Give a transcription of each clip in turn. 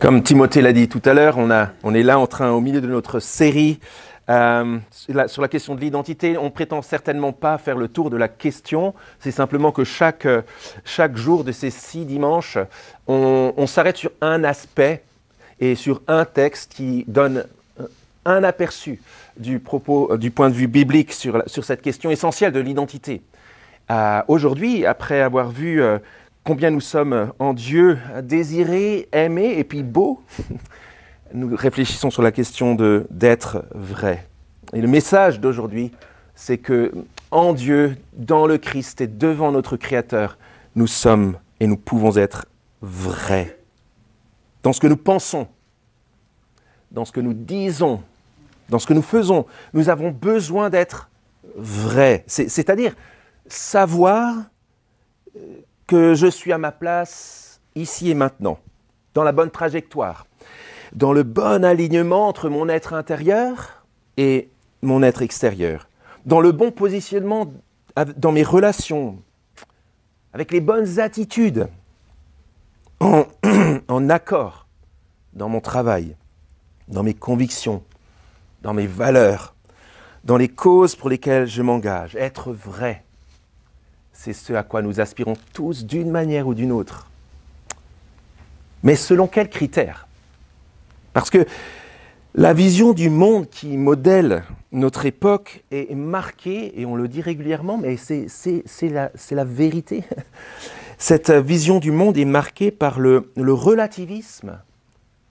Comme Timothée l'a dit tout à l'heure, on est là au milieu de notre série sur la question de l'identité. On ne prétend certainement pas faire le tour de la question. C'est simplement que chaque jour de ces 6 dimanches, on s'arrête sur un aspect et sur un texte qui donne un aperçu du point de vue biblique sur cette question essentielle de l'identité. Aujourd'hui, après avoir vu combien nous sommes en Dieu désirés, aimés et puis beaux, nous réfléchissons sur la question d'être vrai. Et le message d'aujourd'hui, c'est que en Dieu, dans le Christ et devant notre Créateur, nous sommes et nous pouvons être vrais. Dans ce que nous pensons, dans ce que nous disons, dans ce que nous faisons, nous avons besoin d'être vrais. C'est-à-dire savoir que je suis à ma place ici et maintenant, dans la bonne trajectoire, dans le bon alignement entre mon être intérieur et mon être extérieur, dans le bon positionnement dans mes relations, avec les bonnes attitudes, en accord dans mon travail, dans mes convictions, dans mes valeurs, dans les causes pour lesquelles je m'engage. Être vrai, c'est ce à quoi nous aspirons tous d'une manière ou d'une autre. Mais selon quels critères ? Parce que la vision du monde qui modèle notre époque est marquée, et on le dit régulièrement, mais c'est la vérité. Cette vision du monde est marquée par le relativisme,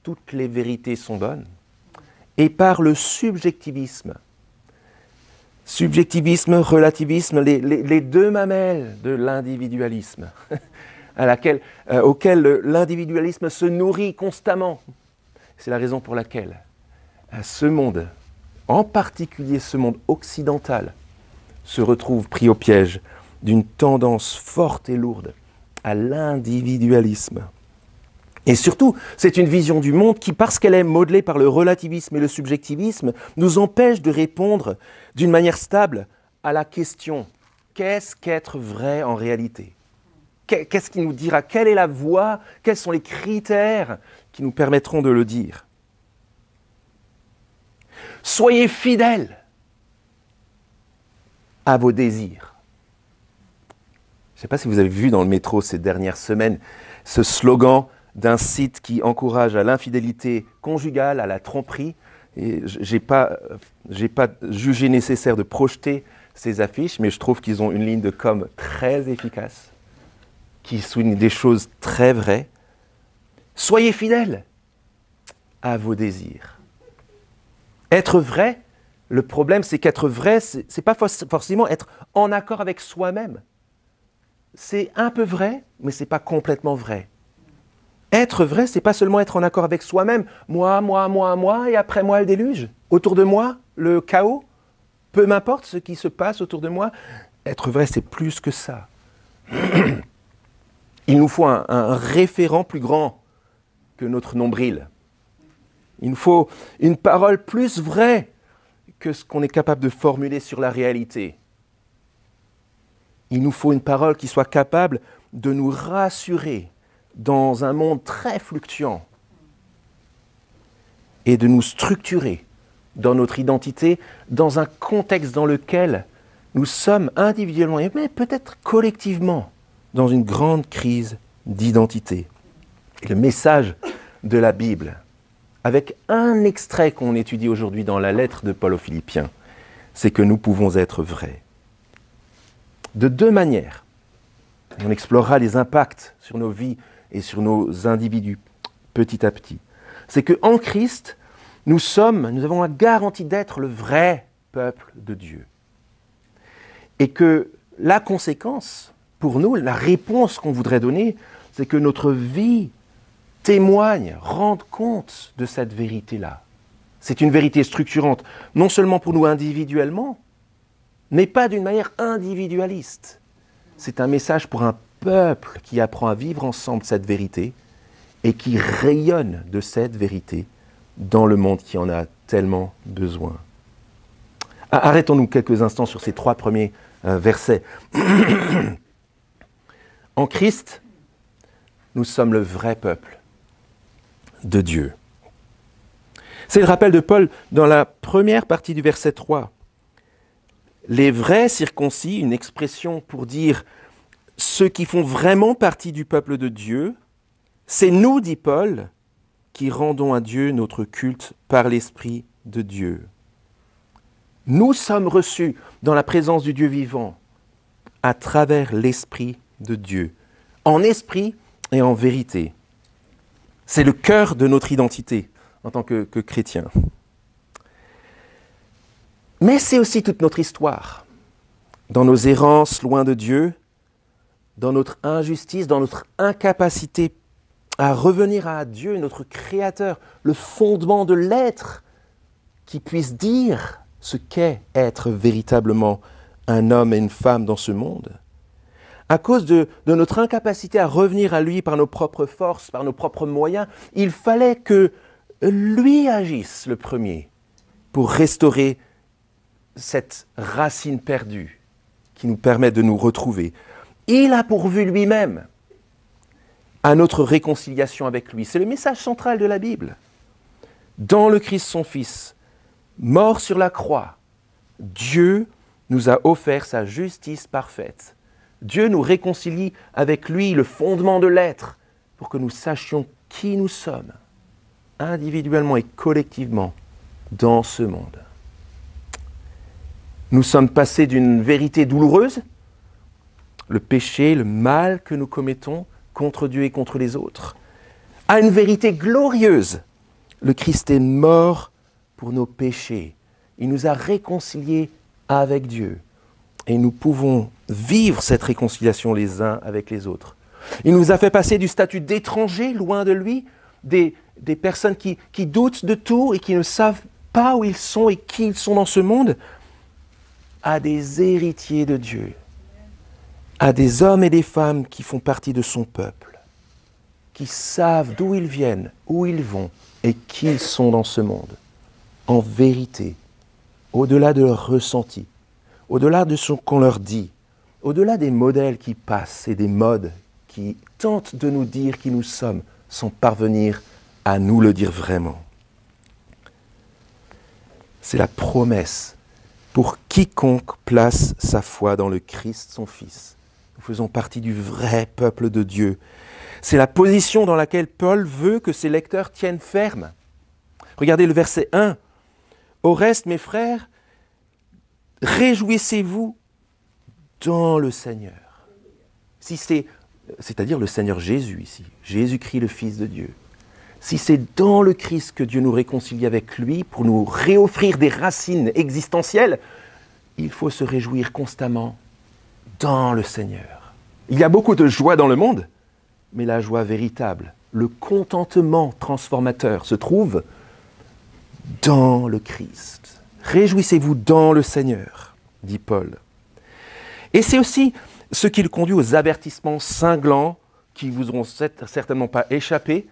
toutes les vérités sont bonnes, et par le subjectivisme. Subjectivisme, relativisme, les deux mamelles de l'individualisme, auquel l'individualisme se nourrit constamment. C'est la raison pour laquelle ce monde, en particulier ce monde occidental, se retrouve pris au piège d'une tendance forte et lourde à l'individualisme. Et surtout, c'est une vision du monde qui, parce qu'elle est modelée par le relativisme et le subjectivisme, nous empêche de répondre d'une manière stable à la question « Qu'est-ce qu'être vrai en réalité ?» Qu'est-ce qui nous dira ? Quelle est la voie ? Quels sont les critères qui nous permettront de le dire ? Soyez fidèles à vos désirs. Je ne sais pas si vous avez vu dans le métro ces dernières semaines ce slogan d'un site qui encourage à l'infidélité conjugale, à la tromperie. Et je n'ai pas jugé nécessaire de projeter ces affiches, mais je trouve qu'ils ont une ligne de com très efficace, qui souligne des choses très vraies. Soyez fidèles à vos désirs. Être vrai, le problème, c'est qu'être vrai, ce n'est pas forcément être en accord avec soi-même. C'est un peu vrai, mais ce n'est pas complètement vrai. Être vrai, c'est pas seulement être en accord avec soi-même. Moi, et après moi, le déluge. Autour de moi, le chaos. Peu m'importe ce qui se passe autour de moi. Être vrai, c'est plus que ça. Il nous faut un référent plus grand que notre nombril. Il nous faut une parole plus vraie que ce qu'on est capable de formuler sur la réalité. Il nous faut une parole qui soit capable de nous rassurer dans un monde très fluctuant et de nous structurer dans notre identité, dans un contexte dans lequel nous sommes individuellement, mais peut-être collectivement, dans une grande crise d'identité. Et le message de la Bible, avec un extrait qu'on étudie aujourd'hui dans la lettre de Paul aux Philippiens, c'est que nous pouvons être vrais. De 2 manières. On explorera les impacts sur nos vies et sur nos individus, petit à petit. C'est qu'en Christ, nous avons la garantie d'être le vrai peuple de Dieu. Et que la conséquence, pour nous, la réponse qu'on voudrait donner, c'est que notre vie témoigne, rende compte de cette vérité-là. C'est une vérité structurante, non seulement pour nous individuellement, mais pas d'une manière individualiste. C'est un message pour un peuple qui apprend à vivre ensemble cette vérité et qui rayonne de cette vérité dans le monde qui en a tellement besoin. Arrêtons-nous quelques instants sur ces 3 premiers versets. En Christ, nous sommes le vrai peuple. de Dieu. C'est le rappel de Paul dans la première partie du verset 3. Les vrais circoncis, une expression pour dire ceux qui font vraiment partie du peuple de Dieu, c'est nous, dit Paul, qui rendons à Dieu notre culte par l'Esprit de Dieu. Nous sommes reçus dans la présence du Dieu vivant à travers l'Esprit de Dieu, en esprit et en vérité. C'est le cœur de notre identité en tant que chrétien. Mais c'est aussi toute notre histoire. Dans nos errances loin de Dieu, dans notre injustice, dans notre incapacité à revenir à Dieu, notre Créateur, le fondement de l'être, qui puisse dire ce qu'est être véritablement un homme et une femme dans ce monde. À cause de notre incapacité à revenir à lui par nos propres forces, par nos propres moyens, il fallait que lui agisse le premier pour restaurer cette racine perdue qui nous permet de nous retrouver. Il a pourvu lui-même à notre réconciliation avec lui. C'est le message central de la Bible. Dans le Christ son Fils, mort sur la croix, Dieu nous a offert sa justice parfaite. Dieu nous réconcilie avec lui, le fondement de l'être, pour que nous sachions qui nous sommes, individuellement et collectivement, dans ce monde. Nous sommes passés d'une vérité douloureuse, le péché, le mal que nous commettons contre Dieu et contre les autres, à une vérité glorieuse. Le Christ est mort pour nos péchés. Il nous a réconciliés avec Dieu. Et nous pouvons vivre cette réconciliation les uns avec les autres. Il nous a fait passer du statut d'étrangers, loin de lui, des personnes qui doutent de tout et qui ne savent pas où ils sont et qui ils sont dans ce monde, à des héritiers de Dieu, à des hommes et des femmes qui font partie de son peuple, qui savent d'où ils viennent, où ils vont et qui ils sont dans ce monde, en vérité, au-delà de leur ressenti, au-delà de ce qu'on leur dit, au-delà des modèles qui passent et des modes qui tentent de nous dire qui nous sommes, sans parvenir à nous le dire vraiment. C'est la promesse pour quiconque place sa foi dans le Christ, son Fils. Nous faisons partie du vrai peuple de Dieu. C'est la position dans laquelle Paul veut que ses lecteurs tiennent ferme. Regardez le verset 1. « Au reste, mes frères, réjouissez-vous dans le Seigneur. » C'est-à-dire le Seigneur Jésus ici, Jésus-Christ le Fils de Dieu. Si c'est dans le Christ que Dieu nous réconcilie avec lui pour nous réoffrir des racines existentielles, il faut se réjouir constamment dans le Seigneur. Il y a beaucoup de joie dans le monde, mais la joie véritable, le contentement transformateur se trouve dans le Christ. Réjouissez-vous dans le Seigneur, dit Paul. Et c'est aussi ce qui le conduit aux avertissements cinglants qui vous auront certainement pas échappé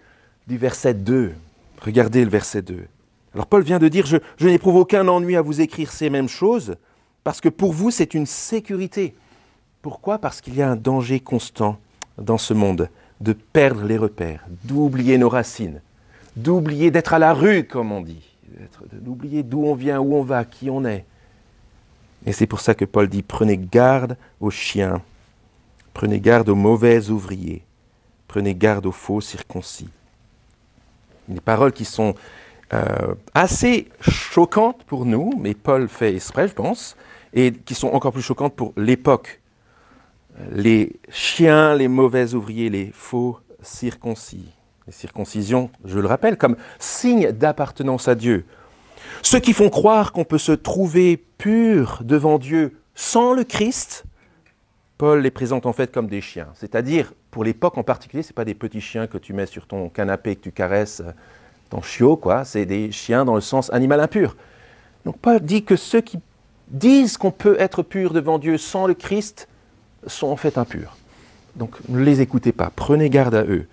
du verset 2. Regardez le verset 2. Alors Paul vient de dire « Je n'éprouve aucun ennui à vous écrire ces mêmes choses, parce que pour vous c'est une sécurité. » Pourquoi ? Parce qu'il y a un danger constant dans ce monde de perdre les repères, d'oublier nos racines, d'oublier d'être à la rue, comme on dit, d'oublier d'où on vient, où on va, qui on est. Et c'est pour ça que Paul dit « Prenez garde aux chiens, prenez garde aux mauvais ouvriers, prenez garde aux faux circoncis. » Des paroles qui sont assez choquantes pour nous, mais Paul fait exprès, je pense, et qui sont encore plus choquantes pour l'époque. Les chiens, les mauvais ouvriers, les faux circoncis. Les circoncisions, je le rappelle, comme signe d'appartenance à Dieu. Ceux qui font croire qu'on peut se trouver pur devant Dieu sans le Christ, Paul les présente en fait comme des chiens. C'est-à-dire, pour l'époque en particulier, ce n'est pas des petits chiens que tu mets sur ton canapé et que tu caresses, ton chiot, quoi. C'est des chiens dans le sens animal impur. Donc Paul dit que ceux qui disent qu'on peut être pur devant Dieu sans le Christ sont en fait impurs. Donc ne les écoutez pas, prenez garde à eux.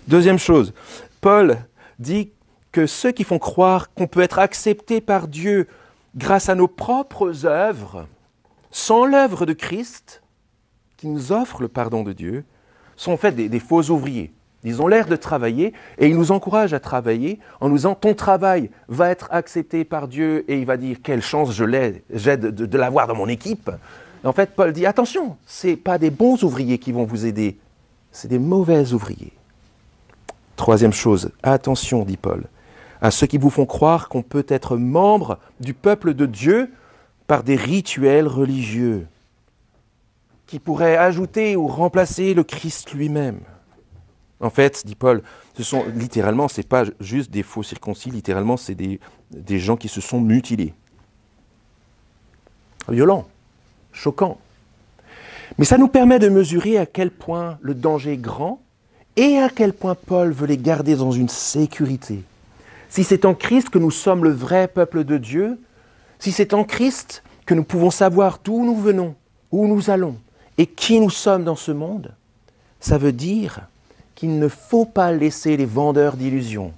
Deuxième chose, Paul dit que ceux qui font croire qu'on peut être accepté par Dieu grâce à nos propres œuvres, sans l'œuvre de Christ, qui nous offre le pardon de Dieu, sont en fait des faux ouvriers. Ils ont l'air de travailler et ils nous encouragent à travailler en nous disant « ton travail va être accepté par Dieu » et il va dire « quelle chance j'ai de l'avoir dans mon équipe ». En fait, Paul dit « attention, ce n'est pas des bons ouvriers qui vont vous aider, c'est des mauvais ouvriers ». Troisième chose, attention, dit Paul, à ceux qui vous font croire qu'on peut être membre du peuple de Dieu par des rituels religieux qui pourraient ajouter ou remplacer le Christ lui-même. En fait, dit Paul, littéralement, ce n'est pas juste des faux circoncis, littéralement, c'est des gens qui se sont mutilés. Violent, choquant. Mais ça nous permet de mesurer à quel point le danger est grand et à quel point Paul veut les garder dans une sécurité. Si c'est en Christ que nous sommes le vrai peuple de Dieu, si c'est en Christ que nous pouvons savoir d'où nous venons, où nous allons et qui nous sommes dans ce monde, ça veut dire qu'il ne faut pas laisser les vendeurs d'illusions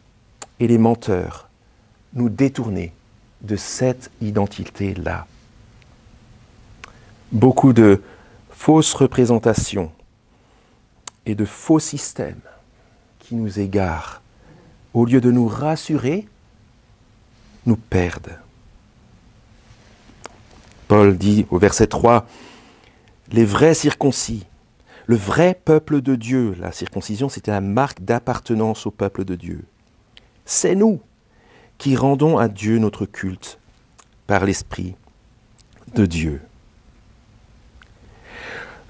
et les menteurs nous détourner de cette identité-là. Beaucoup de fausses représentations et de faux systèmes qui nous égarent, au lieu de nous rassurer, nous perdent. Paul dit au verset 3, « Les vrais circoncis, le vrai peuple de Dieu », la circoncision c'était la marque d'appartenance au peuple de Dieu. C'est nous qui rendons à Dieu notre culte par l'Esprit de Dieu.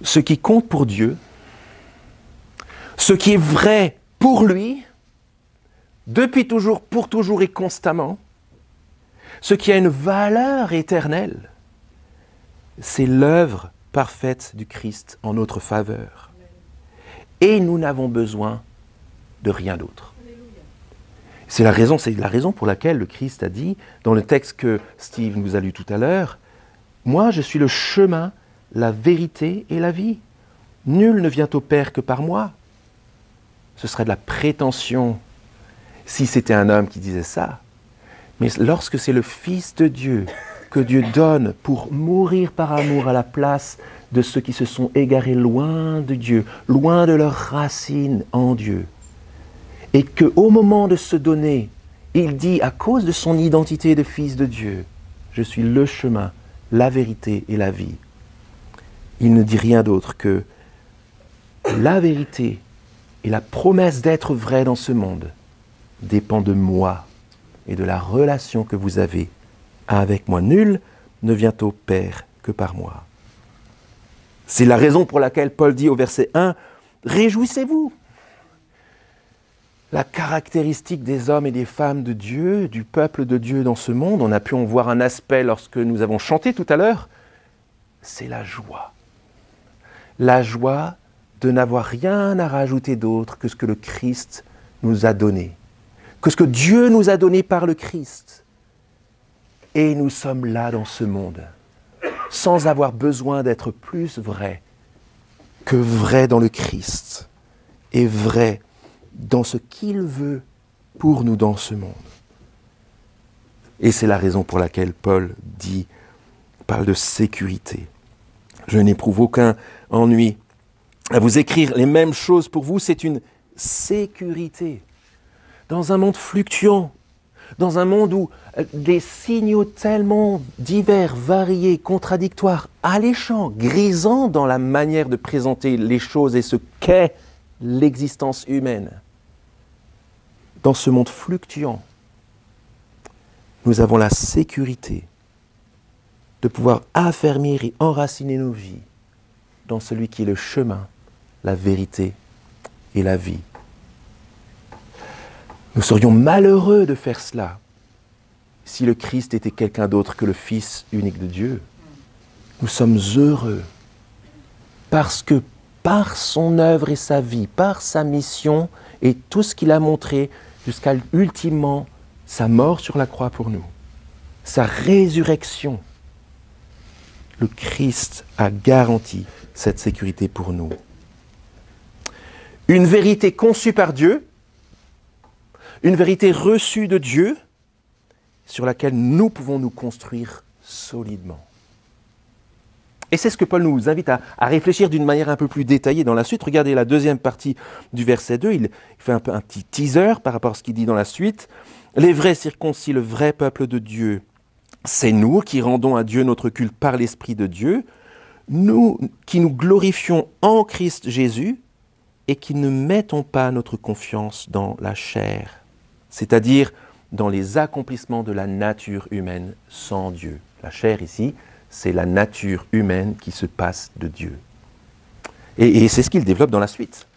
Ce qui compte pour Dieu, ce qui est vrai pour lui, depuis toujours, pour toujours et constamment, ce qui a une valeur éternelle, c'est l'œuvre parfaite du Christ en notre faveur. Et nous n'avons besoin de rien d'autre. C'est la raison pour laquelle le Christ a dit, dans le texte que Steve nous a lu tout à l'heure, « Moi, je suis le chemin, la vérité et la vie. Nul ne vient au Père que par moi. » Ce serait de la prétention si c'était un homme qui disait ça. Mais lorsque c'est le Fils de Dieu que Dieu donne pour mourir par amour à la place de ceux qui se sont égarés loin de Dieu, loin de leurs racines en Dieu, et qu'au moment de se donner, il dit à cause de son identité de Fils de Dieu, « Je suis le chemin, la vérité et la vie », il ne dit rien d'autre que la vérité et la promesse d'être vrai dans ce monde dépend de moi et de la relation que vous avez avec moi. Nul ne vient au Père que par moi. C'est la raison pour laquelle Paul dit au verset 1, « Réjouissez-vous ». La caractéristique des hommes et des femmes de Dieu, du peuple de Dieu dans ce monde, on a pu en voir un aspect lorsque nous avons chanté tout à l'heure, c'est la joie. La joie de n'avoir rien à rajouter d'autre que ce que le Christ nous a donné, que ce que Dieu nous a donné par le Christ. Et nous sommes là dans ce monde, sans avoir besoin d'être plus vrais que vrais dans le Christ, et vrais dans ce qu'il veut pour nous dans ce monde. Et c'est la raison pour laquelle Paul parle de sécurité. Je n'éprouve aucun ennui à vous écrire les mêmes choses pour vous, c'est une sécurité. Dans un monde fluctuant, dans un monde où des signaux tellement divers, variés, contradictoires, alléchants, grisants dans la manière de présenter les choses et ce qu'est l'existence humaine. Dans ce monde fluctuant, nous avons la sécurité de pouvoir affermir et enraciner nos vies dans celui qui est le chemin, la vérité et la vie. Nous serions malheureux de faire cela si le Christ était quelqu'un d'autre que le Fils unique de Dieu. Nous sommes heureux parce que par son œuvre et sa vie, par sa mission et tout ce qu'il a montré jusqu'à ultimement sa mort sur la croix pour nous, sa résurrection, le Christ a garanti cette sécurité pour nous. Une vérité conçue par Dieu, une vérité reçue de Dieu, sur laquelle nous pouvons nous construire solidement. Et c'est ce que Paul nous invite à réfléchir d'une manière un peu plus détaillée dans la suite. Regardez la deuxième partie du verset 2, il fait un petit teaser par rapport à ce qu'il dit dans la suite. Les vrais circoncis, le vrai peuple de Dieu, c'est nous qui rendons à Dieu notre culte par l'Esprit de Dieu, nous qui nous glorifions en Christ Jésus et qui ne mettons pas notre confiance dans la chair, c'est-à-dire dans les accomplissements de la nature humaine sans Dieu. La chair ici, c'est la nature humaine qui se passe de Dieu. Et c'est ce qu'il développe dans la suite.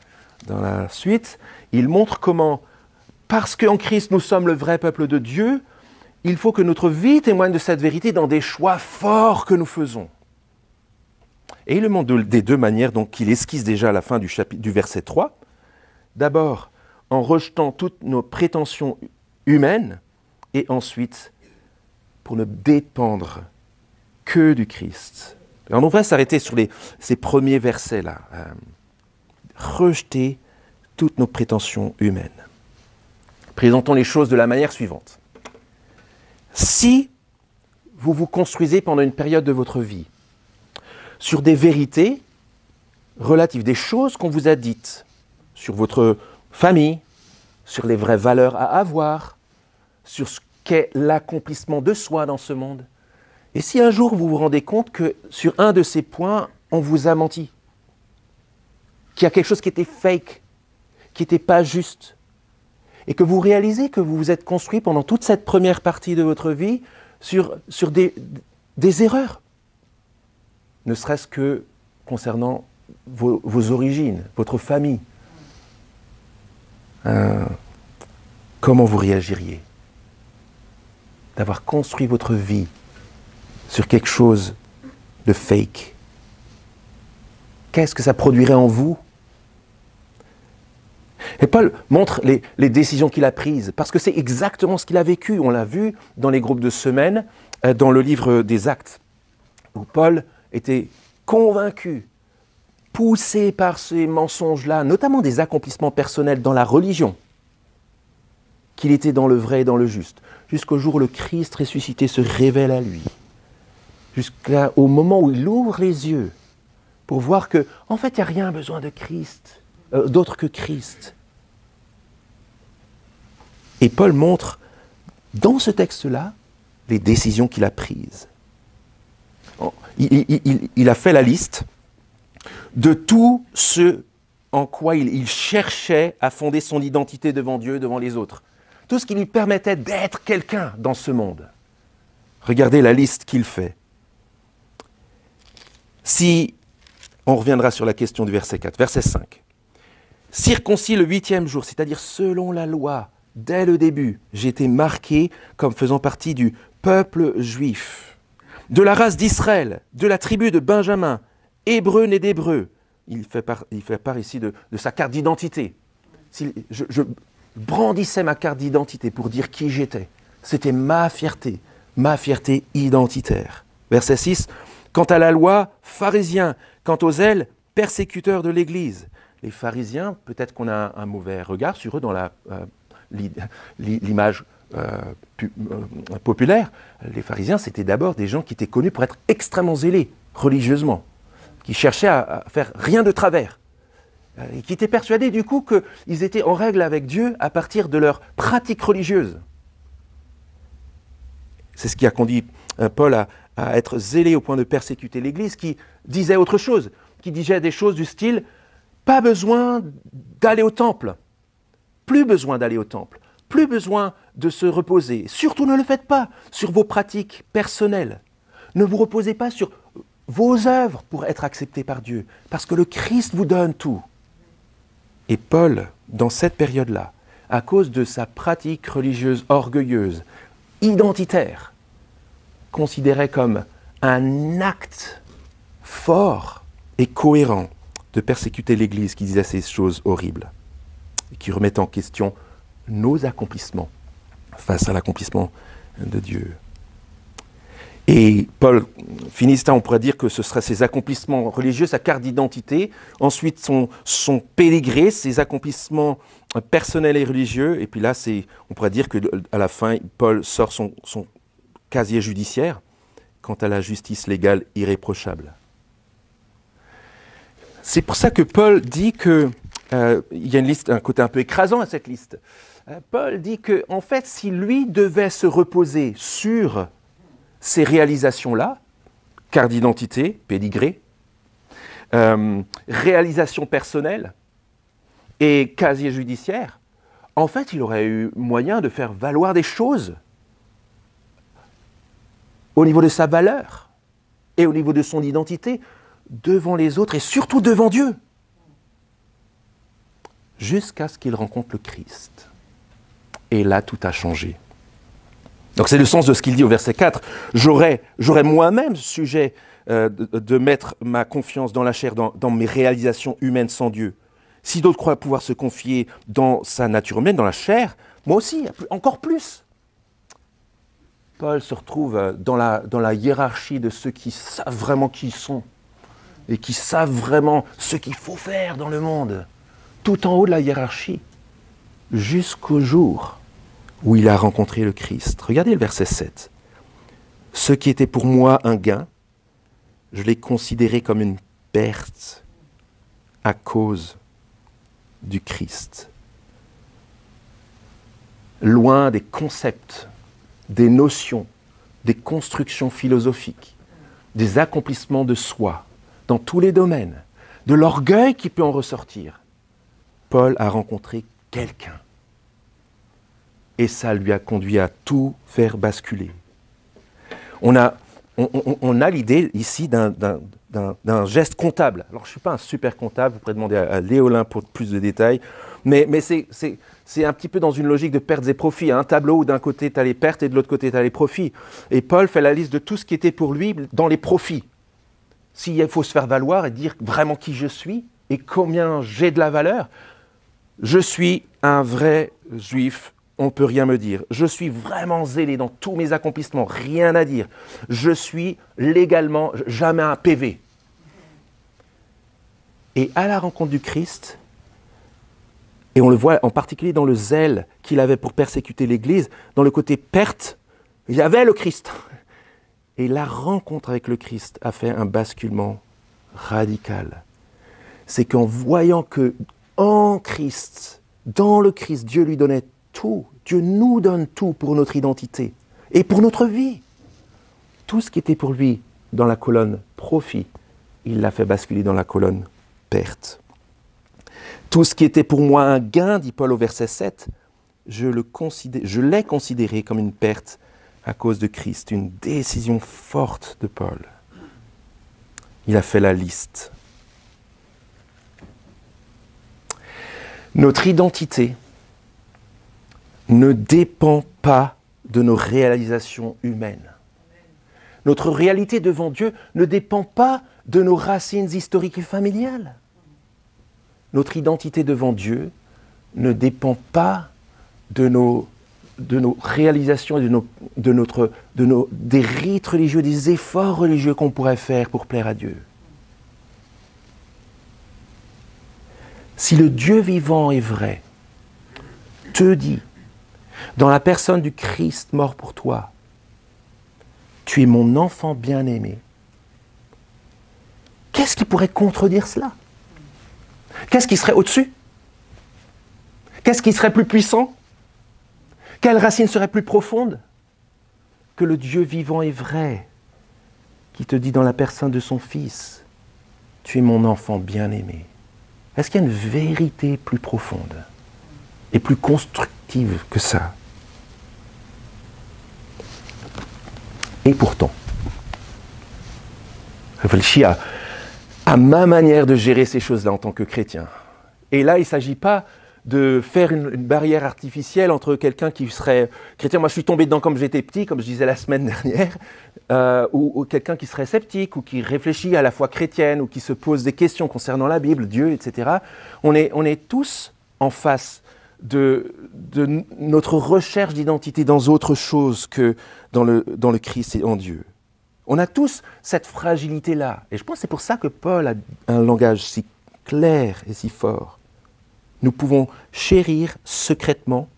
Dans la suite, il montre comment, parce qu'en Christ nous sommes le vrai peuple de Dieu, il faut que notre vie témoigne de cette vérité dans des choix forts que nous faisons. Et il le montre des deux manières donc, qu'il esquisse déjà à la fin du verset 3. D'abord, en rejetant toutes nos prétentions humaines, et ensuite, pour ne dépendre que du Christ. Alors on va s'arrêter sur ces premiers versets-là. Rejeter toutes nos prétentions humaines. Présentons les choses de la manière suivante. Si vous vous construisez pendant une période de votre vie sur des vérités relatives, des choses qu'on vous a dites, sur votre famille, sur les vraies valeurs à avoir, sur ce qu'est l'accomplissement de soi dans ce monde, et si un jour vous vous rendez compte que sur un de ces points, on vous a menti, qu'il y a quelque chose qui était fake, qui n'était pas juste, et que vous réalisez que vous vous êtes construit pendant toute cette première partie de votre vie sur des erreurs, ne serait-ce que concernant vos origines, votre famille, comment vous réagiriez d'avoir construit votre vie sur quelque chose de fake? Qu'est-ce que ça produirait en vous? Et Paul montre les décisions qu'il a prises, parce que c'est exactement ce qu'il a vécu. On l'a vu dans les groupes de semaine, dans le livre des Actes, où Paul était convaincu, poussé par ces mensonges-là, notamment des accomplissements personnels dans la religion, qu'il était dans le vrai et dans le juste, jusqu'au jour où le Christ ressuscité se révèle à lui. Jusqu'au moment où il ouvre les yeux pour voir que, en fait, il n'y a rien besoin de Christ, d'autre que Christ. Et Paul montre, dans ce texte-là, les décisions qu'il a prises. Il a fait la liste de tout ce en quoi il cherchait à fonder son identité devant Dieu, devant les autres. Tout ce qui lui permettait d'être quelqu'un dans ce monde. Regardez la liste qu'il fait. Si, on reviendra sur la question du verset 4, verset 5. Circoncis le 8e jour, c'est-à-dire selon la loi, dès le début, j'ai été marqué comme faisant partie du peuple juif, de la race d'Israël, de la tribu de Benjamin, hébreu né d'hébreu. Il fait part ici de sa carte d'identité. Je brandissais ma carte d'identité pour dire qui j'étais. C'était ma fierté identitaire. Verset 6. Quant à la loi, pharisiens. Quant aux zèles, persécuteurs de l'Église. Les pharisiens, peut-être qu'on a un mauvais regard sur eux dans l'image populaire. Les pharisiens, c'était d'abord des gens qui étaient connus pour être extrêmement zélés religieusement, qui cherchaient à faire rien de travers, et qui étaient persuadés du coup qu'ils étaient en règle avec Dieu à partir de leur pratique religieuse. C'est ce qui a conduit Paul à être zélé au point de persécuter l'Église, qui disait autre chose, qui disait des choses du style « pas besoin d'aller au temple, plus besoin d'aller au temple, plus besoin de se reposer, surtout ne le faites pas sur vos pratiques personnelles, ne vous reposez pas sur vos œuvres pour être acceptés par Dieu, parce que le Christ vous donne tout. » Et Paul, dans cette période-là, à cause de sa pratique religieuse orgueilleuse, identitaire, considéré comme un acte fort et cohérent de persécuter l'Église qui disait ces choses horribles et qui remettent en question nos accomplissements face à l'accomplissement de Dieu. Et Paul finit ça, on pourrait dire que ce sera ses accomplissements religieux, sa carte d'identité, ensuite son pédigré, ses accomplissements personnels et religieux, et puis là, on pourrait dire qu'à la fin, Paul sort son casier judiciaire quant à la justice légale irréprochable. C'est pour ça que Paul dit que, il y a une liste, un côté un peu écrasant à cette liste. Paul dit que, en fait, si lui devait se reposer sur ces réalisations-là, carte d'identité, pédigré, réalisation personnelle et casier judiciaire, en fait, il aurait eu moyen de faire valoir des choses au niveau de sa valeur et au niveau de son identité devant les autres et surtout devant Dieu, jusqu'à ce qu'il rencontre le Christ. Et là, tout a changé. Donc c'est le sens de ce qu'il dit au verset 4. J'aurais moi-même sujet de mettre ma confiance dans la chair, dans mes réalisations humaines sans Dieu. Si d'autres croient pouvoir se confier dans sa nature humaine, dans la chair, moi aussi, encore plus. Paul se retrouve dans la hiérarchie de ceux qui savent vraiment qui ils sont et qui savent vraiment ce qu'il faut faire dans le monde, tout en haut de la hiérarchie, jusqu'au jour où il a rencontré le Christ. Regardez le verset 7. « Ce qui était pour moi un gain, je l'ai considéré comme une perte à cause du Christ. » Loin des concepts, des notions, des constructions philosophiques, des accomplissements de soi, dans tous les domaines, de l'orgueil qui peut en ressortir, Paul a rencontré quelqu'un. Et ça lui a conduit à tout faire basculer. On a l'idée ici d'un geste comptable. Alors je ne suis pas un super comptable, vous pourrez demander à Léolin pour plus de détails, mais c'est un petit peu dans une logique de pertes et profits. Un tableau où d'un côté tu as les pertes et de l'autre côté tu as les profits. Et Paul fait la liste de tout ce qui était pour lui dans les profits. S'il faut se faire valoir et dire vraiment qui je suis et combien j'ai de la valeur, je suis un vrai juif, on ne peut rien me dire. Je suis vraiment zélé dans tous mes accomplissements, rien à dire. Je suis légalement jamais un PV. Et à la rencontre du Christ, et on le voit en particulier dans le zèle qu'il avait pour persécuter l'Église, dans le côté perte, il y avait le Christ. Et la rencontre avec le Christ a fait un basculement radical. C'est qu'en voyant que en Christ, dans le Christ, Dieu lui donnait tout. Dieu nous donne tout pour notre identité et pour notre vie. Tout ce qui était pour lui dans la colonne profit, il l'a fait basculer dans la colonne perte. Tout ce qui était pour moi un gain, dit Paul au verset 7, je l'ai considéré comme une perte à cause de Christ, une décision forte de Paul. Il a fait la liste. Notre identité ne dépend pas de nos réalisations humaines. Notre réalité devant Dieu ne dépend pas de nos racines historiques et familiales. Notre identité devant Dieu ne dépend pas de nos réalisations et des rites religieux, des efforts religieux qu'on pourrait faire pour plaire à Dieu. Si le Dieu vivant et vrai te dit, dans la personne du Christ mort pour toi, tu es mon enfant bien-aimé, qu'est-ce qui pourrait contredire cela? Qu'est-ce qui serait au-dessus? Qu'est-ce qui serait plus puissant? Quelle racine serait plus profonde que le Dieu vivant et vrai qui te dit dans la personne de son Fils, tu es mon enfant bien-aimé? Est-ce qu'il y a une vérité plus profonde et plus constructive que ça? Et pourtant, réfléchis à ma manière de gérer ces choses-là en tant que chrétien. Et là, il ne s'agit pas de faire une barrière artificielle entre quelqu'un qui serait chrétien. Moi, je suis tombé dedans comme j'étais petit, comme je disais la semaine dernière, ou quelqu'un qui serait sceptique, ou qui réfléchit à la foi chrétienne, ou qui se pose des questions concernant la Bible, Dieu, etc. On est tous en face de notre recherche d'identité dans autre chose que dans le Christ et en Dieu. On a tous cette fragilité-là. Et je pense que c'est pour ça que Paul a un langage si clair et si fort. Nous pouvons chérir secrètement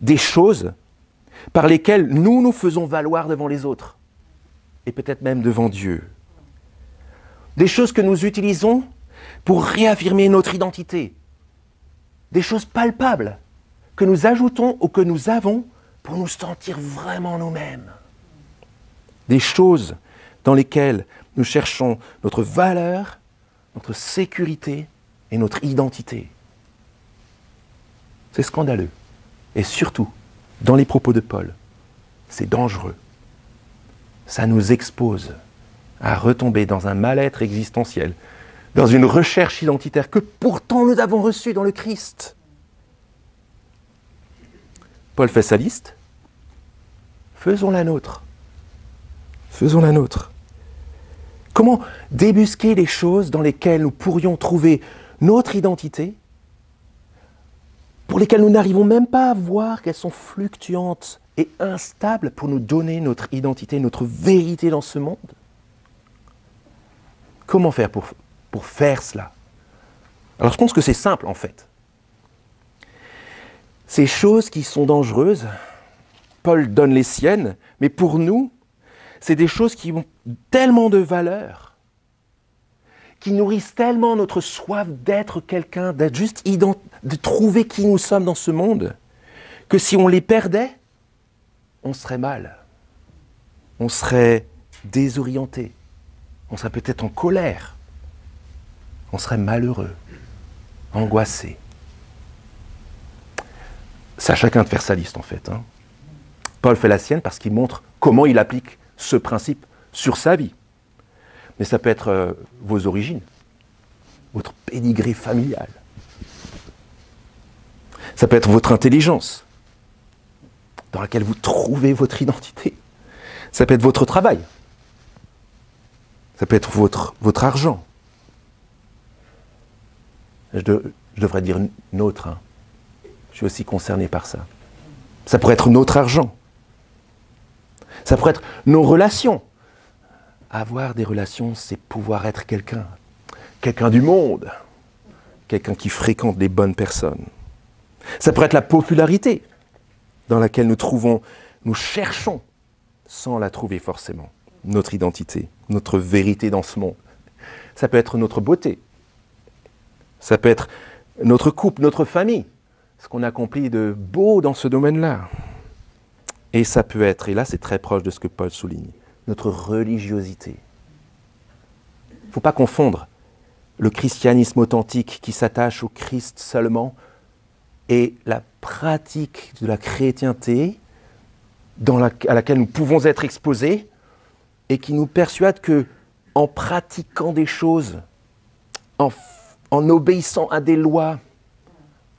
des choses par lesquelles nous nous faisons valoir devant les autres et peut-être même devant Dieu. Des choses que nous utilisons pour réaffirmer notre identité. Des choses palpables que nous ajoutons ou que nous avons pour nous sentir vraiment nous-mêmes. Des choses dans lesquelles nous cherchons notre valeur, notre sécurité et notre identité. C'est scandaleux. Et surtout, dans les propos de Paul, c'est dangereux. Ça nous expose à retomber dans un mal-être existentiel, dans une recherche identitaire que pourtant nous avons reçue dans le Christ. Paul fait sa liste. Faisons la nôtre. Faisons la nôtre. Comment débusquer les choses dans lesquelles nous pourrions trouver notre identité, pour lesquelles nous n'arrivons même pas à voir qu'elles sont fluctuantes et instables pour nous donner notre identité, notre vérité dans ce monde? Comment faire pour faire cela? Alors je pense que c'est simple en fait. Ces choses qui sont dangereuses, Paul donne les siennes, mais pour nous, c'est des choses qui ont tellement de valeur, qui nourrissent tellement notre soif d'être quelqu'un, d'être juste de trouver qui nous sommes dans ce monde, que si on les perdait, on serait mal, on serait désorienté, on serait peut-être en colère, on serait malheureux, angoissé. C'est à chacun de faire sa liste en fait. Paul fait la sienne parce qu'il montre comment il applique ce principe sur sa vie. Mais ça peut être vos origines, votre pédigré familial. Ça peut être votre intelligence, dans laquelle vous trouvez votre identité. Ça peut être votre travail. Ça peut être votre argent. Je devrais dire notre. Je suis aussi concerné par ça. Ça pourrait être notre argent. Ça pourrait être nos relations. Avoir des relations, c'est pouvoir être quelqu'un. Quelqu'un du monde. Quelqu'un qui fréquente des bonnes personnes. Ça pourrait être la popularité dans laquelle nous cherchons, sans la trouver forcément, notre identité, notre vérité dans ce monde. Ça peut être notre beauté. Ça peut être notre couple, notre famille. Ce qu'on accomplit de beau dans ce domaine-là. Et ça peut être, et là c'est très proche de ce que Paul souligne, notre religiosité. Il ne faut pas confondre le christianisme authentique qui s'attache au Christ seulement et la pratique de la chrétienté à laquelle nous pouvons être exposés et qui nous persuade que en pratiquant des choses, en obéissant à des lois,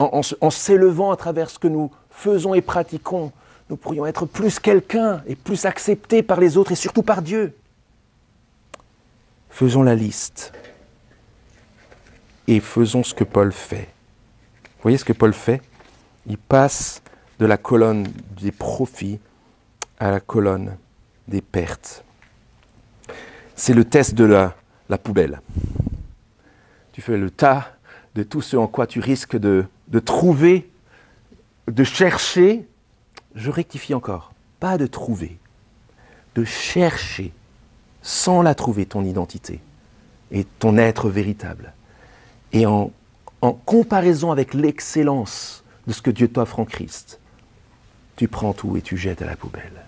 en s'élevant à travers ce que nous faisons et pratiquons, nous pourrions être plus quelqu'un et plus acceptés par les autres et surtout par Dieu. Faisons la liste et faisons ce que Paul fait. Vous voyez ce que Paul fait? Il passe de la colonne des profits à la colonne des pertes. C'est le test de la poubelle. Tu fais le tas de tout ce en quoi tu risques de trouver, de chercher. Je rectifie encore, pas de trouver, de chercher, sans la trouver, ton identité et ton être véritable. Et en comparaison avec l'excellence de ce que Dieu t'offre en Christ, tu prends tout et tu jettes à la poubelle.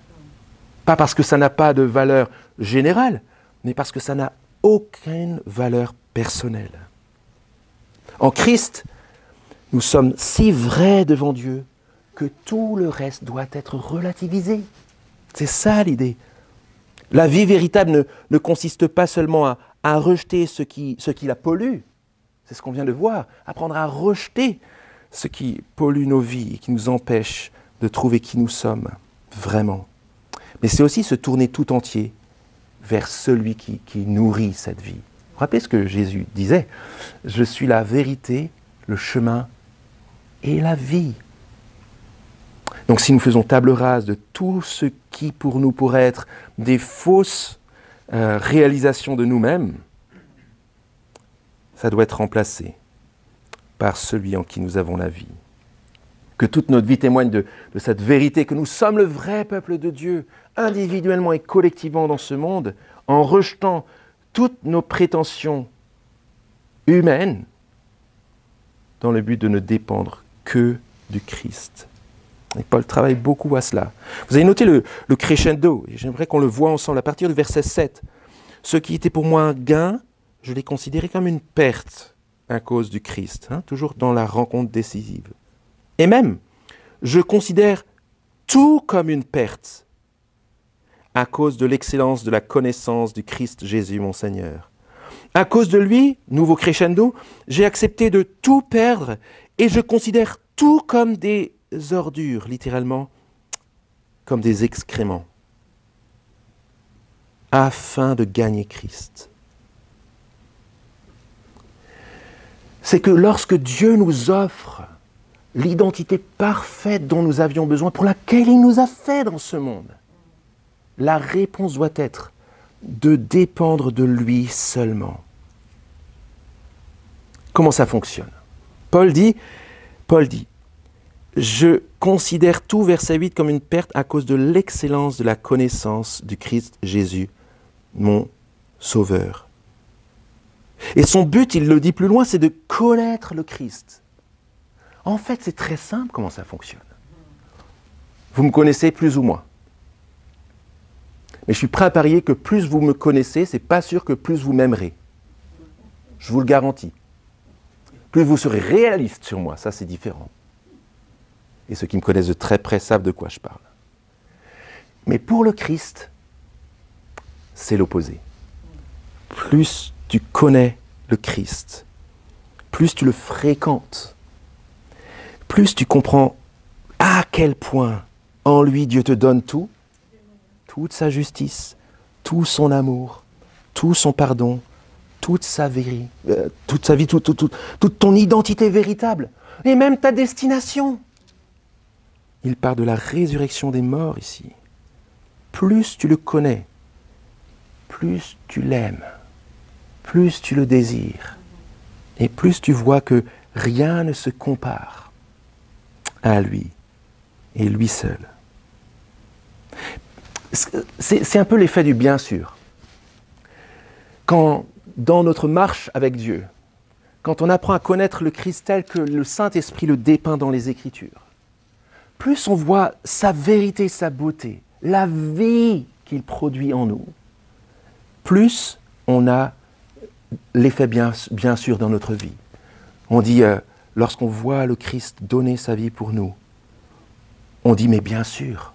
Pas parce que ça n'a pas de valeur générale, mais parce que ça n'a aucune valeur personnelle. En Christ, nous sommes si vrais devant Dieu que tout le reste doit être relativisé. C'est ça l'idée. La vie véritable ne consiste pas seulement à rejeter ce qui la pollue. C'est ce qu'on vient de voir. Apprendre à rejeter ce qui pollue nos vies et qui nous empêche de trouver qui nous sommes vraiment. Mais c'est aussi se tourner tout entier vers celui qui nourrit cette vie. Vous vous rappelez ce que Jésus disait? Je suis la vérité, le chemin et la vie. Donc si nous faisons table rase de tout ce qui pour nous pourrait être des fausses réalisations de nous-mêmes, ça doit être remplacé par celui en qui nous avons la vie. Que toute notre vie témoigne de cette vérité, que nous sommes le vrai peuple de Dieu, individuellement et collectivement dans ce monde, en rejetant toutes nos prétentions humaine dans le but de ne dépendre que du Christ. Et Paul travaille beaucoup à cela. Vous avez noté le crescendo, et j'aimerais qu'on le voit ensemble à partir du verset 7. Ce qui était pour moi un gain, je l'ai considéré comme une perte à cause du Christ, toujours dans la rencontre décisive. Et même, je considère tout comme une perte à cause de l'excellence de la connaissance du Christ Jésus mon Seigneur. À cause de lui, nouveau crescendo, j'ai accepté de tout perdre et je considère tout comme des ordures, littéralement, comme des excréments, afin de gagner Christ. C'est que lorsque Dieu nous offre l'identité parfaite dont nous avions besoin, pour laquelle il nous a fait dans ce monde, la réponse doit être de dépendre de lui seulement. Comment ça fonctionne ? Paul dit, je considère tout, verset 8, comme une perte à cause de l'excellence de la connaissance du Christ Jésus, mon Sauveur. Et son but, il le dit plus loin, c'est de connaître le Christ. En fait, c'est très simple comment ça fonctionne. Vous me connaissez plus ou moins. Mais je suis prêt à parier que plus vous me connaissez, c'est pas sûr que plus vous m'aimerez. Je vous le garantis. Plus vous serez réaliste sur moi, ça c'est différent. Et ceux qui me connaissent de très près savent de quoi je parle. Mais pour le Christ, c'est l'opposé. Plus tu connais le Christ, plus tu le fréquentes, plus tu comprends à quel point en lui Dieu te donne tout, toute sa justice, tout son amour, tout son pardon, toute sa vie, toute ton identité véritable, et même ta destination. Il parle de la résurrection des morts ici. Plus tu le connais, plus tu l'aimes, plus tu le désires, et plus tu vois que rien ne se compare à lui, et lui seul. C'est un peu l'effet du bien sûr. Quand, dans notre marche avec Dieu, quand on apprend à connaître le Christ tel que le Saint-Esprit le dépeint dans les Écritures, plus on voit sa vérité, sa beauté, la vie qu'il produit en nous, plus on a l'effet bien sûr dans notre vie. On dit, lorsqu'on voit le Christ donner sa vie pour nous, on dit, mais bien sûr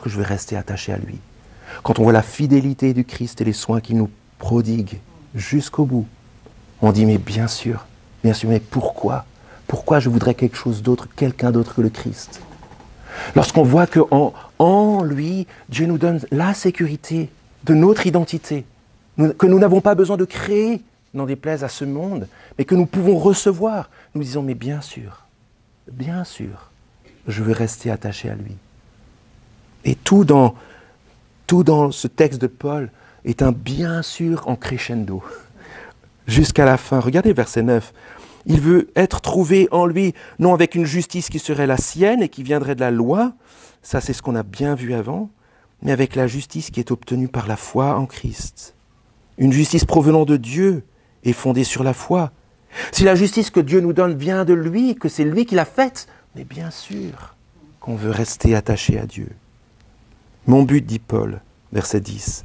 que je vais rester attaché à lui. Quand on voit la fidélité du Christ et les soins qu'il nous prodigue jusqu'au bout, on dit, mais bien sûr, mais pourquoi ? Pourquoi je voudrais quelque chose d'autre, quelqu'un d'autre que le Christ ? Lorsqu'on voit qu'en lui, Dieu nous donne la sécurité de notre identité, que nous n'avons pas besoin de créer, n'en déplaise à ce monde, mais que nous pouvons recevoir, nous disons, mais bien sûr, je veux rester attaché à lui. Et tout dans ce texte de Paul est un bien sûr en crescendo, jusqu'à la fin. Regardez verset 9. Il veut être trouvé en lui, non avec une justice qui serait la sienne et qui viendrait de la loi, ça c'est ce qu'on a bien vu avant, mais avec la justice qui est obtenue par la foi en Christ. Une justice provenant de Dieu et fondée sur la foi. Si la justice que Dieu nous donne vient de lui, que c'est lui qui l'a faite, mais bien sûr qu'on veut rester attaché à Dieu. Mon but, dit Paul, verset 10,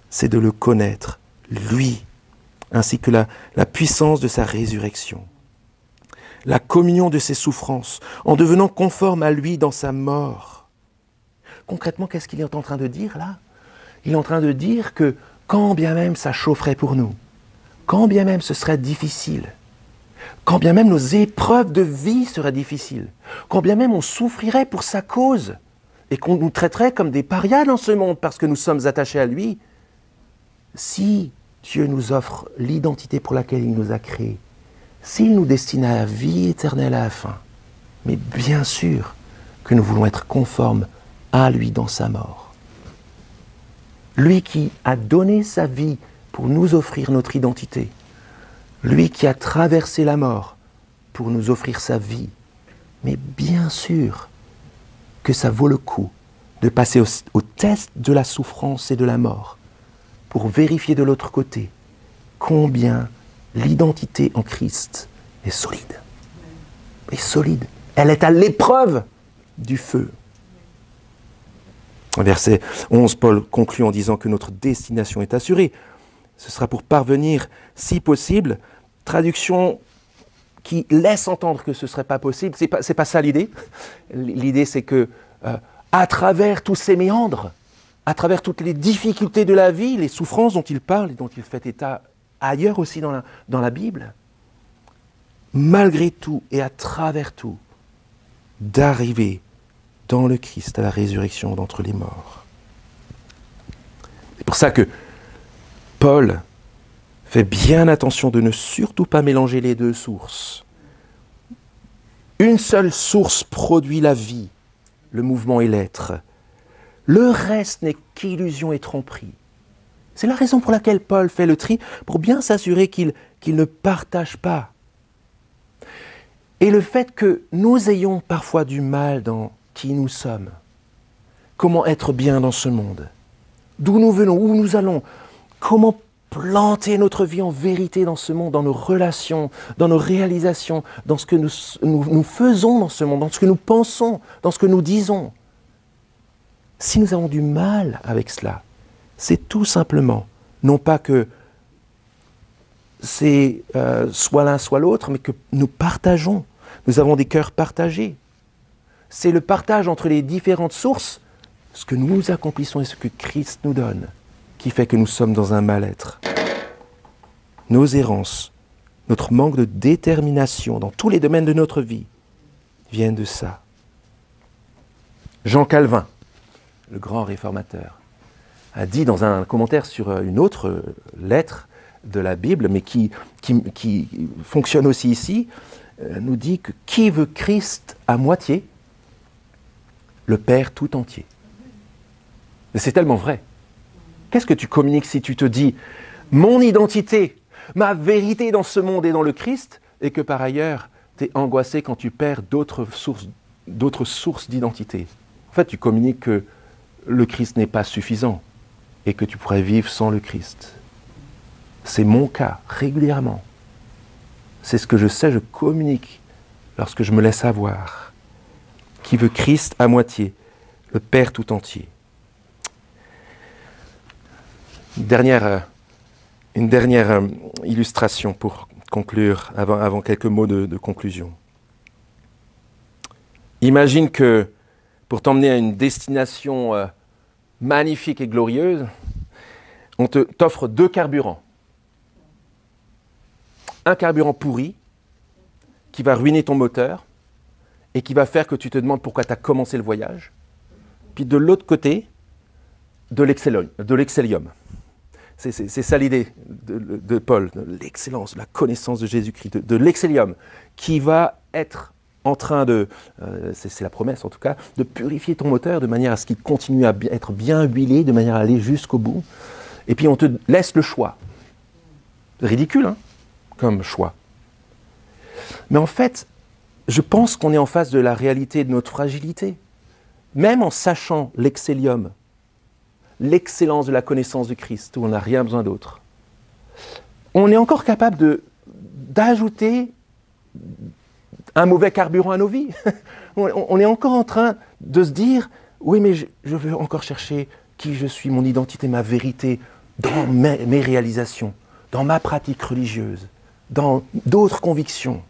c'est de le connaître, lui, ainsi que la puissance de sa résurrection, la communion de ses souffrances, en devenant conforme à lui dans sa mort. Concrètement, qu'est-ce qu'il est en train de dire là ? Il est en train de dire que quand bien même ça chaufferait pour nous, quand bien même ce serait difficile, quand bien même nos épreuves de vie seraient difficiles, quand bien même on souffrirait pour sa cause, et qu'on nous traiterait comme des parias dans ce monde parce que nous sommes attachés à lui, si Dieu nous offre l'identité pour laquelle il nous a créés, s'il nous destine à la vie éternelle à la fin, mais bien sûr que nous voulons être conformes à lui dans sa mort. Lui qui a donné sa vie pour nous offrir notre identité, lui qui a traversé la mort pour nous offrir sa vie, mais bien sûr que ça vaut le coup de passer au test de la souffrance et de la mort pour vérifier de l'autre côté combien L'identité en Christ est solide. Est solide. Elle est à l'épreuve du feu. Verset 11, Paul conclut en disant que notre destination est assurée. Ce sera pour parvenir, si possible, traduction qui laisse entendre que ce ne serait pas possible. C'est pas ça l'idée. L'idée, c'est que à travers tous ces méandres, à travers toutes les difficultés de la vie, les souffrances dont il parle et dont il fait état ailleurs aussi dans la Bible, malgré tout et à travers tout, d'arriver dans le Christ à la résurrection d'entre les morts. C'est pour ça que Paul fait bien attention de ne surtout pas mélanger les deux sources. Une seule source produit la vie, le mouvement et l'être. Le reste n'est qu'illusion et tromperie. C'est la raison pour laquelle Paul fait le tri, pour bien s'assurer qu'il ne partage pas. Et le fait que nous ayons parfois du mal dans qui nous sommes, comment être bien dans ce monde, d'où nous venons, où nous allons, comment planter notre vie en vérité dans ce monde, dans nos relations, dans nos réalisations, dans ce que nous faisons dans ce monde, dans ce que nous pensons, dans ce que nous disons. Si nous avons du mal avec cela, c'est tout simplement, non pas que c'est soit l'un soit l'autre, mais que nous partageons. Nous avons des cœurs partagés. C'est le partage entre les différentes sources, ce que nous accomplissons et ce que Christ nous donne, qui fait que nous sommes dans un mal-être. Nos errances, notre manque de détermination dans tous les domaines de notre vie viennent de ça. Jean Calvin, le grand réformateur, a dit dans un commentaire sur une autre lettre de la Bible, mais qui fonctionne aussi ici, nous dit que qui veut Christ à moitié, le perd tout entier. Et c'est tellement vrai. Qu'est-ce que tu communiques si tu te dis mon identité, ma vérité dans ce monde est dans le Christ, et que par ailleurs, tu es angoissé quand tu perds d'autres sources d'identité. En fait, tu communiques que le Christ n'est pas suffisant et que tu pourrais vivre sans le Christ. C'est mon cas, régulièrement. C'est ce que je sais, je communique lorsque je me laisse avoir. Qui veut Christ à moitié, le perd tout entier. Une dernière illustration pour conclure, avant quelques mots de conclusion. Imagine que pour t'emmener à une destination magnifique et glorieuse, on t'offre 2 carburants. Un carburant pourri, qui va ruiner ton moteur, et qui va faire que tu te demandes pourquoi tu as commencé le voyage. Puis de l'autre côté, de l'excellium. C'est ça l'idée de Paul, de l'excellence, de la connaissance de Jésus-Christ, de l'excellium, qui va être en train de, c'est la promesse en tout cas, de purifier ton moteur de manière à ce qu'il continue à être bien huilé, de manière à aller jusqu'au bout. Et puis on te laisse le choix. Ridicule, hein, comme choix. Mais en fait, je pense qu'on est en face de la réalité de notre fragilité. Même en sachant l'excellium, l'excellence de la connaissance du Christ, où on n'a rien besoin d'autre, on est encore capable d'ajouter un mauvais carburant à nos vies. On est encore en train de se dire, oui, mais je veux encore chercher qui je suis, mon identité, ma vérité, dans mes réalisations, dans ma pratique religieuse, dans d'autres convictions.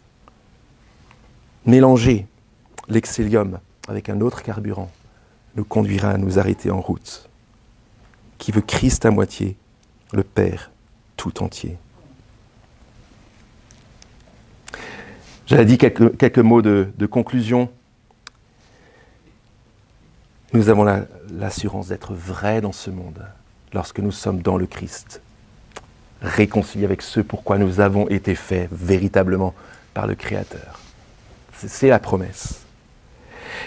Mélanger l'excellium avec un autre carburant nous conduira à nous arrêter en route. Qui veut Christ à moitié, le perd tout entier. J'avais dit quelques mots de conclusion. Nous avons l'assurance d'être vrais dans ce monde lorsque nous sommes dans le Christ, réconciliés avec ce pourquoi nous avons été faits véritablement par le Créateur. C'est la promesse.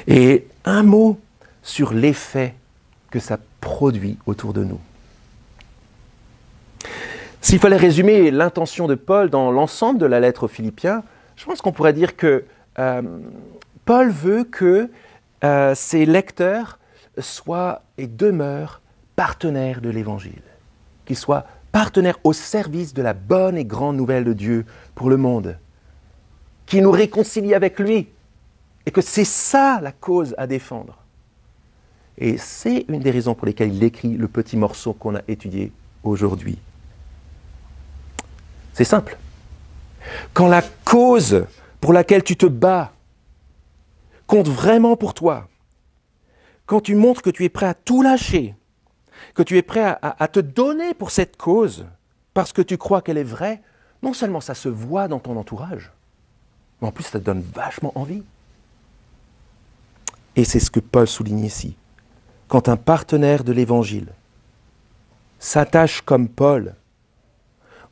Et un mot sur l'effet que ça produit autour de nous. S'il fallait résumer l'intention de Paul dans l'ensemble de la lettre aux Philippiens, je pense qu'on pourrait dire que Paul veut que ses lecteurs soient et demeurent partenaires de l'Évangile, qu'ils soient partenaire au service de la bonne et grande nouvelle de Dieu pour le monde, qui nous réconcilie avec lui, et que c'est ça la cause à défendre. Et c'est une des raisons pour lesquelles il écrit le petit morceau qu'on a étudié aujourd'hui. C'est simple. Quand la cause pour laquelle tu te bats compte vraiment pour toi, quand tu montres que tu es prêt à tout lâcher, que tu es prêt à te donner pour cette cause, parce que tu crois qu'elle est vraie, non seulement ça se voit dans ton entourage, mais en plus ça te donne vachement envie. Et c'est ce que Paul souligne ici. Quand un partenaire de l'Évangile s'attache comme Paul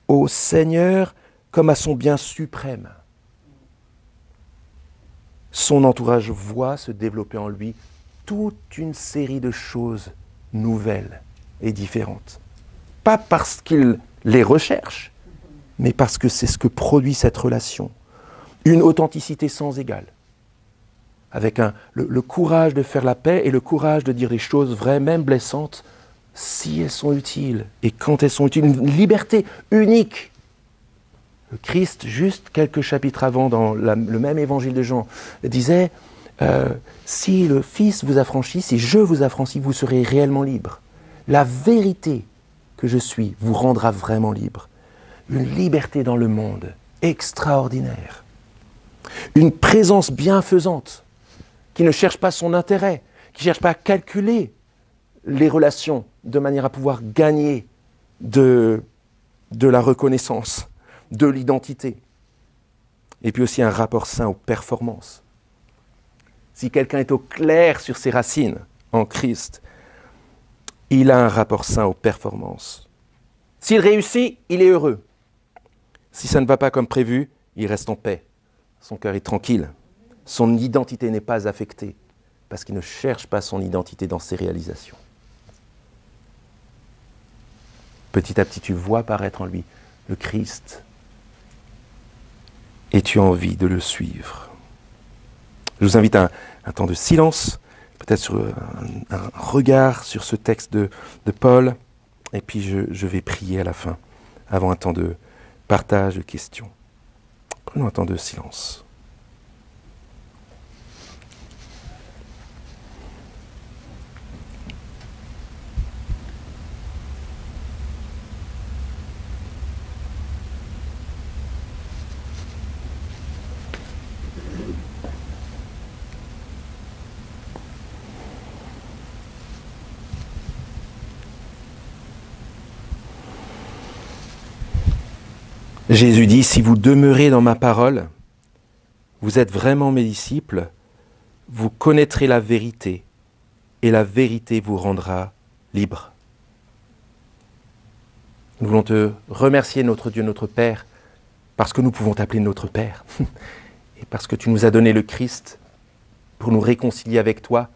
au Seigneur comme à son bien suprême, son entourage voit se développer en lui toute une série de choses nouvelles et différentes. Pas parce qu'il les recherche, mais parce que c'est ce que produit cette relation. Une authenticité sans égale, avec le courage de faire la paix et le courage de dire les choses vraies, même blessantes, si elles sont utiles et quand elles sont utiles. Une liberté unique. Le Christ, juste quelques chapitres avant, dans le même évangile de Jean, disait si le Fils vous affranchit, si je vous affranchis, vous serez réellement libre. La vérité que je suis vous rendra vraiment libre. Une liberté dans le monde extraordinaire. Une présence bienfaisante qui ne cherche pas son intérêt, qui ne cherche pas à calculer les relations de manière à pouvoir gagner de la reconnaissance, de l'identité. Et puis aussi un rapport sain aux performances. Si quelqu'un est au clair sur ses racines en Christ, il a un rapport sain aux performances. S'il réussit, il est heureux. Si ça ne va pas comme prévu, il reste en paix. Son cœur est tranquille. Son identité n'est pas affectée parce qu'il ne cherche pas son identité dans ses réalisations. Petit à petit, tu vois apparaître en lui le Christ et tu as envie de le suivre. Je vous invite à un temps de silence, peut-être sur un regard sur ce texte de Paul, et puis je vais prier à la fin, avant un temps de partage, de questions. Prenons un temps de silence. Jésus dit, si vous demeurez dans ma parole, vous êtes vraiment mes disciples, vous connaîtrez la vérité et la vérité vous rendra libre. Nous voulons te remercier, notre Dieu, notre Père, parce que nous pouvons t'appeler notre Père et parce que tu nous as donné le Christ pour nous réconcilier avec toi,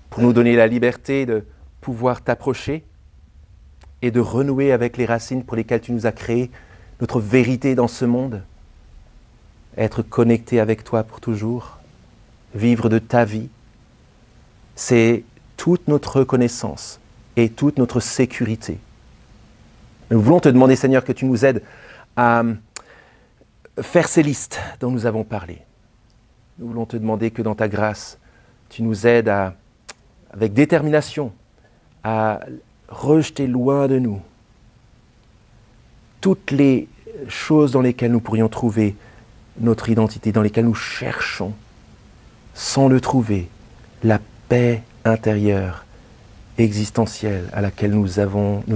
pour nous donner la liberté de pouvoir t'approcher et de renouer avec les racines pour lesquelles tu nous as créés, notre vérité dans ce monde, être connecté avec toi pour toujours, vivre de ta vie, c'est toute notre reconnaissance et toute notre sécurité. Nous voulons te demander, Seigneur, que tu nous aides à faire ces listes dont nous avons parlé. Nous voulons te demander que dans ta grâce, tu nous aides avec détermination à rejeter loin de nous toutes les choses dans lesquelles nous pourrions trouver notre identité, dans lesquelles nous cherchons, sans le trouver, la paix intérieure, existentielle à laquelle nous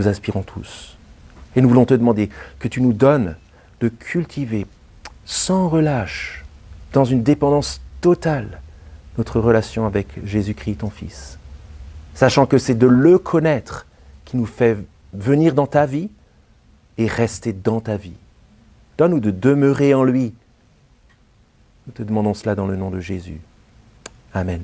aspirons tous. Et nous voulons te demander que tu nous donnes de cultiver sans relâche, dans une dépendance totale, notre relation avec Jésus-Christ, ton Fils. Sachant que c'est de le connaître qui nous fait venir dans ta vie et rester dans ta vie. Donne-nous de demeurer en lui. Nous te demandons cela dans le nom de Jésus. Amen.